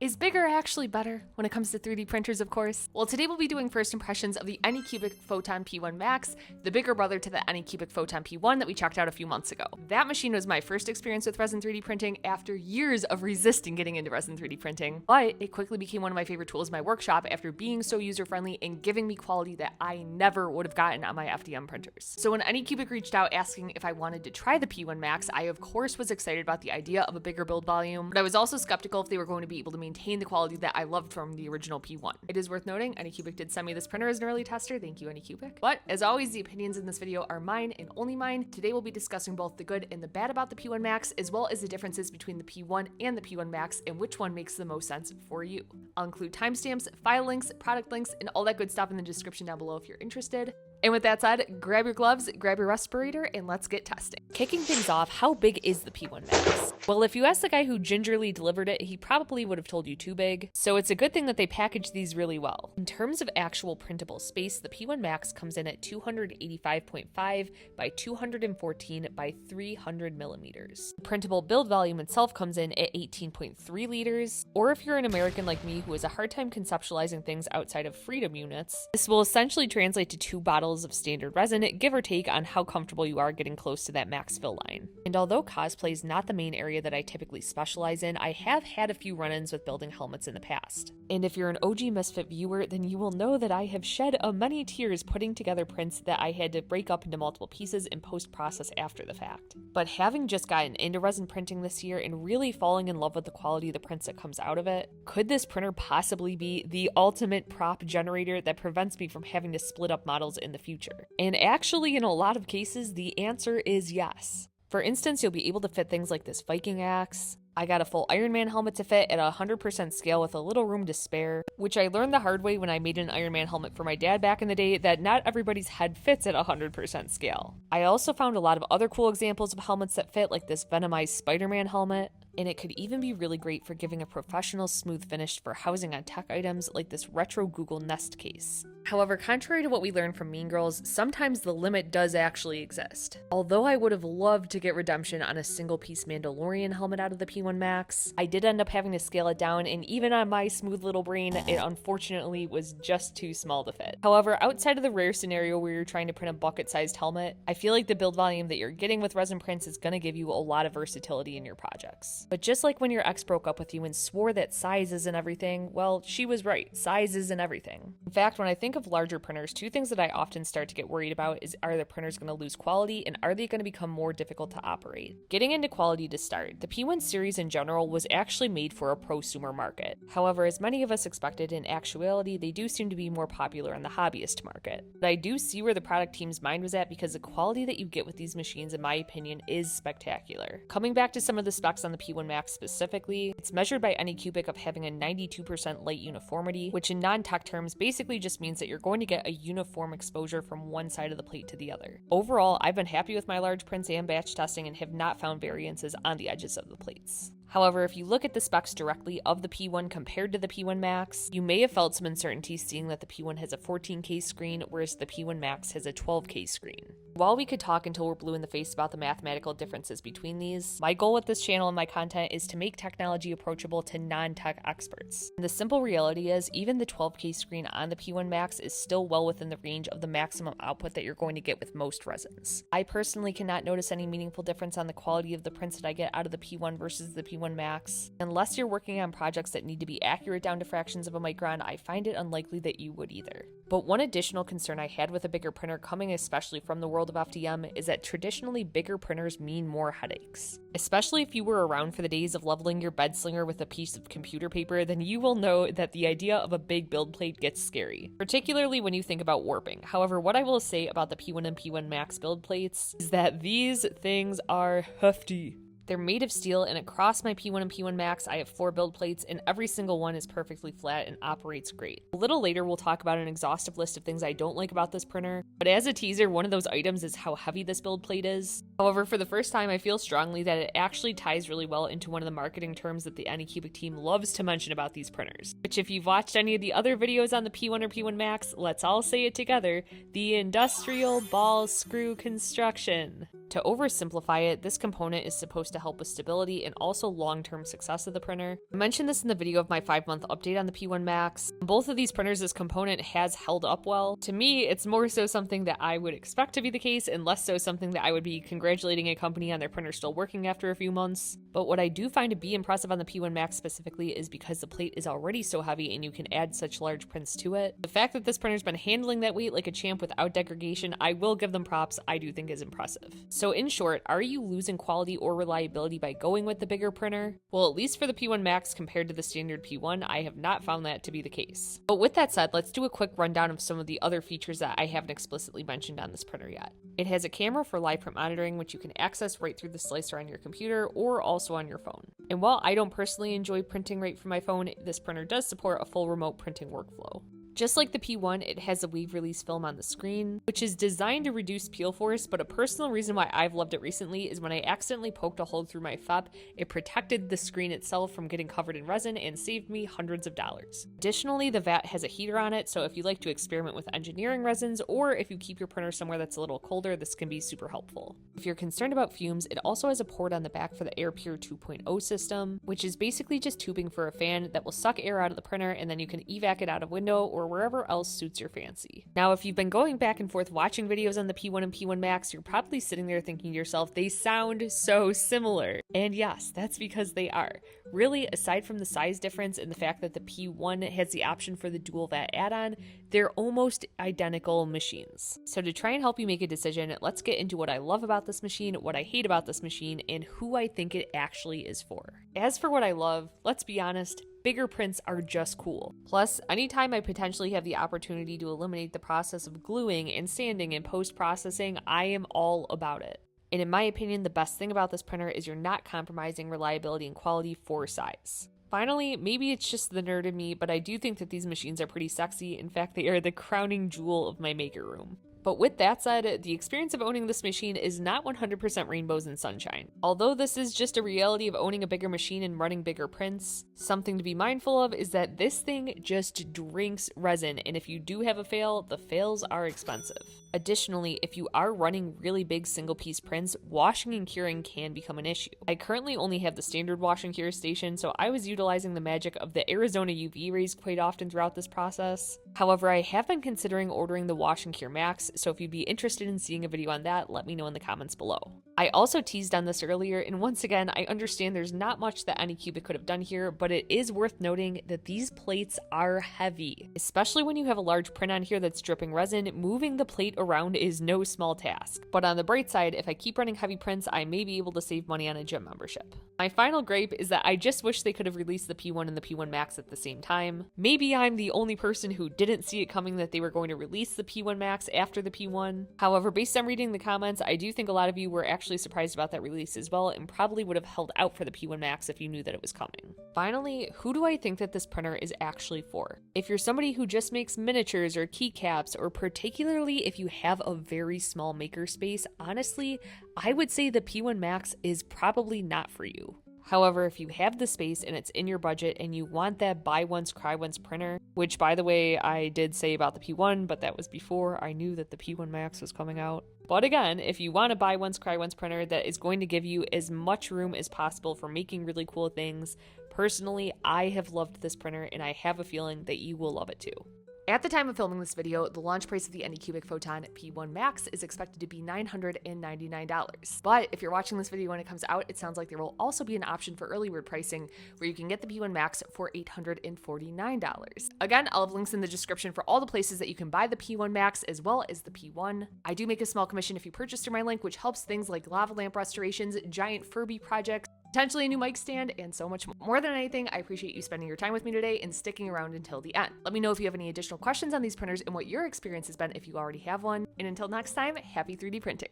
Is bigger actually better when it comes to 3D printers, of course? Well, today we'll be doing first impressions of the Anycubic Photon P1 Max, the bigger brother to the Anycubic Photon P1 that we checked out a few months ago. That machine was my first experience with resin 3D printing after years of resisting getting into resin 3D printing, but it quickly became one of my favorite tools in my workshop after being so user-friendly and giving me quality that I never would have gotten on my FDM printers. So when Anycubic reached out asking if I wanted to try the P1 Max, I of course was excited about the idea of a bigger build volume, but I was also skeptical if they were going to be able to maintain the quality that I loved from the original P1. It is worth noting, Anycubic did send me this printer as an early tester, thank you Anycubic. But as always, the opinions in this video are mine and only mine. Today we'll be discussing both the good and the bad about the P1 Max, as well as the differences between the P1 and the P1 Max and which one makes the most sense for you. I'll include timestamps, file links, product links, and all that good stuff in the description down below if you're interested. And with that said, grab your gloves, grab your respirator, and let's get testing. Kicking things off, how big is the P1 Max? Well, if you ask the guy who gingerly delivered it, he probably would have told you too big, so it's a good thing that they packaged these really well. In terms of actual printable space, the P1 Max comes in at 285.5 by 214 by 300 millimeters. The printable build volume itself comes in at 18.3 liters, or if you're an American like me who has a hard time conceptualizing things outside of freedom units, this will essentially translate to 2 bottles of standard resin, give or take on how comfortable you are getting close to that max fill line. And although cosplay is not the main area that I typically specialize in, I have had a few run-ins with building helmets in the past. And if you're an OG Misfit viewer, then you will know that I have shed many tears putting together prints that I had to break up into multiple pieces and post-process after the fact. But having just gotten into resin printing this year and really falling in love with the quality of the prints that comes out of it, could this printer possibly be the ultimate prop generator that prevents me from having to split up models in the future? And actually, in a lot of cases, the answer is yes. For instance, you'll be able to fit things like this Viking axe. I got a full Iron Man helmet to fit at 100% scale with a little room to spare, which I learned the hard way when I made an Iron Man helmet for my dad back in the day, that not everybody's head fits at 100% scale. I also found a lot of other cool examples of helmets that fit, like this Venomized Spider-Man helmet, and it could even be really great for giving a professional smooth finish for housing on tech items like this retro Google Nest case. However, contrary to what we learned from Mean Girls, sometimes the limit does actually exist. Although I would have loved to get redemption on a single-piece Mandalorian helmet out of the P1 Max, I did end up having to scale it down, and even on my smooth little brain, it unfortunately was just too small to fit. However, outside of the rare scenario where you're trying to print a bucket-sized helmet, I feel like the build volume that you're getting with resin prints is going to give you a lot of versatility in your projects. But just like when your ex broke up with you and swore that size isn't everything, well, she was right. Size isn't everything. In fact, when I think of larger printers, two things that I often start to get worried about is, are the printers going to lose quality, and are they going to become more difficult to operate? Getting into quality to start, the P1 series in general was actually made for a prosumer market. However, as many of us expected, in actuality, they do seem to be more popular in the hobbyist market. But I do see where the product team's mind was at, because the quality that you get with these machines, in my opinion, is spectacular. Coming back to some of the specs on the P1 Max specifically, it's measured by Anycubic of having a 92% light uniformity, which in non-tech terms basically just means that you're going to get a uniform exposure from one side of the plate to the other. Overall, I've been happy with my large prints and batch testing and have not found variances on the edges of the plates. However, if you look at the specs directly of the P1 compared to the P1 Max, you may have felt some uncertainty seeing that the P1 has a 14K screen, whereas the P1 Max has a 12K screen. While we could talk until we're blue in the face about the mathematical differences between these, my goal with this channel and my content is to make technology approachable to non-tech experts. And the simple reality is, even the 12K screen on the P1 Max is still well within the range of the maximum output that you're going to get with most resins. I personally cannot notice any meaningful difference on the quality of the prints that I get out of the P1 versus the P1 Max. Unless you're working on projects that need to be accurate down to fractions of a micron, I find it unlikely that you would either. But one additional concern I had with a bigger printer, coming especially from the world of FDM, is that traditionally bigger printers mean more headaches. Especially if you were around for the days of leveling your bed slinger with a piece of computer paper, then you will know that the idea of a big build plate gets scary, particularly when you think about warping. However, what I will say about the P1 and P1 Max build plates is that these things are hefty. They're made of steel, and across my P1 and P1 Max, I have 4 build plates, and every single one is perfectly flat and operates great. A little later, we'll talk about an exhaustive list of things I don't like about this printer, but as a teaser, one of those items is how heavy this build plate is. However, for the first time, I feel strongly that it actually ties really well into one of the marketing terms that the Anycubic team loves to mention about these printers, which if you've watched any of the other videos on the P1 or P1 Max, let's all say it together, the industrial ball screw construction. To oversimplify it, this component is supposed to help with stability and also long-term success of the printer. I mentioned this in the video of my 5-month update on the P1 Max. On both of these printers, this component has held up well. To me, it's more so something that I would expect to be the case and less so something that I would be congratulating a company on their printer still working after a few months. But what I do find to be impressive on the P1 Max specifically is because the plate is already so heavy and you can add such large prints to it. The fact that this printer's been handling that weight like a champ without degradation, I will give them props, I do think is impressive. So in short, are you losing quality or reliability by going with the bigger printer? Well, at least for the P1 Max compared to the standard P1, I have not found that to be the case. But with that said, let's do a quick rundown of some of the other features that I haven't explicitly mentioned on this printer yet. It has a camera for live print monitoring, which you can access right through the slicer on your computer or also on your phone. And while I don't personally enjoy printing right from my phone, this printer does support a full remote printing workflow. Just like the P1, it has a wave release film on the screen, which is designed to reduce peel force, but a personal reason why I've loved it recently is when I accidentally poked a hole through my FEP, it protected the screen itself from getting covered in resin and saved me hundreds of dollars. Additionally, the vat has a heater on it, so if you like to experiment with engineering resins, or if you keep your printer somewhere that's a little colder, this can be super helpful. If you're concerned about fumes, it also has a port on the back for the AirPure 2.0 system, which is basically just tubing for a fan that will suck air out of the printer and then you can evac it out a window or wherever else suits your fancy. Now, if you've been going back and forth watching videos on the P1 and P1 Max, you're probably sitting there thinking to yourself, they sound so similar. And yes, that's because they are. Really, aside from the size difference and the fact that the P1 has the option for the dual vat add-on, they're almost identical machines. So to try and help you make a decision, let's get into what I love about this machine, what I hate about this machine, and who I think it actually is for. As for what I love, let's be honest, bigger prints are just cool. Plus, anytime I potentially have the opportunity to eliminate the process of gluing and sanding and post-processing, I am all about it. And in my opinion, the best thing about this printer is you're not compromising reliability and quality for size. Finally, maybe it's just the nerd in me, but I do think that these machines are pretty sexy. In fact, they are the crowning jewel of my maker room. But with that said, the experience of owning this machine is not 100% rainbows and sunshine. Although this is just a reality of owning a bigger machine and running bigger prints, something to be mindful of is that this thing just drinks resin, and if you do have a fail, the fails are expensive. Additionally, if you are running really big single-piece prints, washing and curing can become an issue. I currently only have the standard wash and cure station, so I was utilizing the magic of the Arizona UV rays quite often throughout this process. However, I have been considering ordering the Wash and Cure Max, so if you'd be interested in seeing a video on that, let me know in the comments below. I also teased on this earlier, and once again, I understand there's not much that Anycubic could have done here, but it is worth noting that these plates are heavy. Especially when you have a large print on here that's dripping resin, moving the plate around is no small task. But on the bright side, if I keep running heavy prints, I may be able to save money on a gym membership. My final gripe is that I just wish they could have released the P1 and the P1 Max at the same time. Maybe I'm the only person who didn't see it coming that they were going to release the P1 Max after the P1. However, based on reading the comments, I do think a lot of you were actually surprised about that release as well and probably would have held out for the P1 Max if you knew that it was coming. Finally, who do I think that this printer is actually for? If you're somebody who just makes miniatures or keycaps, or particularly if you have a very small maker space, honestly, I would say the P1 Max is probably not for you. However, if you have the space and it's in your budget and you want that buy once, cry once printer, which by the way, I did say about the P1, but that was before I knew that the P1 Max was coming out. But again, if you want a buy once, cry once printer that is going to give you as much room as possible for making really cool things, personally, I have loved this printer and I have a feeling that you will love it too. At the time of filming this video, the launch price of the Anycubic Photon P1 Max is expected to be $999. But if you're watching this video when it comes out, it sounds like there will also be an option for early bird pricing where you can get the P1 Max for $849. Again, I'll have links in the description for all the places that you can buy the P1 Max as well as the P1. I do make a small commission if you purchase through my link, which helps things like lava lamp restorations, giant Furby projects, potentially a new mic stand, and so much more. More than anything, I appreciate you spending your time with me today and sticking around until the end. Let me know if you have any additional questions on these printers and what your experience has been if you already have one. And until next time, happy 3D printing.